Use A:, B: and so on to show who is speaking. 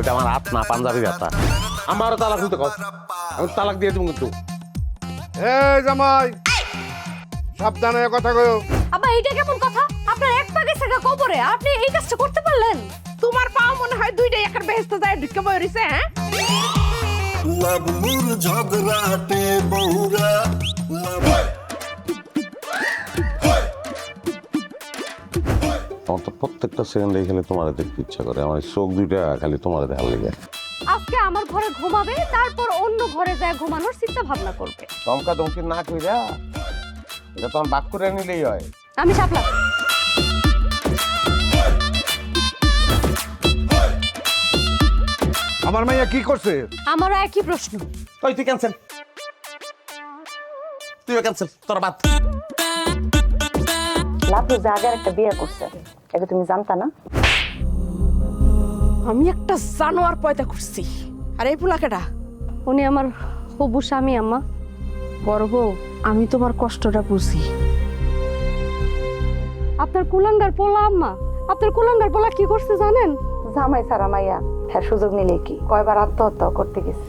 A: ওইটা আমার হাত না, পাঞ্জাবি ব্যথা। আমারও তালাক দিতে কস, আমি তালাক দিয়ে দেবো কিন্তু।
B: এই জামাই সাবধানে কথা কয়ো।
C: আবার এইটা কেমন কথা? আপনার এক পা গেছে গা কবরে, আপনি এই কাজটা করতে পারলেন?
D: তোমার পাও মনে হয় দুইটাই একার বেহেস্তে যায় ঢুকে বই রইছে। হ্যাঁ
E: লাবলুর ঝগড়াটে বউরা
A: আমার তো প্রত্যেকটা সেকেন্ডে খালি তোমার দেখতে ইচ্ছা করে, আমার চোখ দুইটা খালি তোমার দেখার লেগে।
C: আজকে আমার ঘরে ঘুমাবে, তারপর অন্য ঘরে যায় ঘুমানোর চিন্তা ভাবনা করবে।
A: দমকা দমকি না কইরা এটা তোমার বাক করে নিলেই হয়।
C: আমি সাপলাম।
B: আমার মাইয়া কি করছে?
C: আমারও একই প্রশ্ন।
A: তুই ক্যান্সেল, তুইও ক্যান্সেল, তোর বাদ।
F: লাভলু জাগার একটা বিয়ে করছে, এটা তুমি জানতা না?
D: আমি একটা জানোয়ার পয়দা করছি। আর এই পুলাকেটা
C: উনি আমার হবু স্বামী আম্মা।
D: বড় বউ, আমি তোমার কষ্টটা বুঝি।
C: আপনার কুলাঙ্গার পোলা আম্মা, আপনার কুলাঙ্গার পোলা কি করছে জানেন?
F: জামাই সারা মাইয়া হ্যাঁ সুযোগ নিলে কি কয়বার আত্মহত্যা করতে গেছে।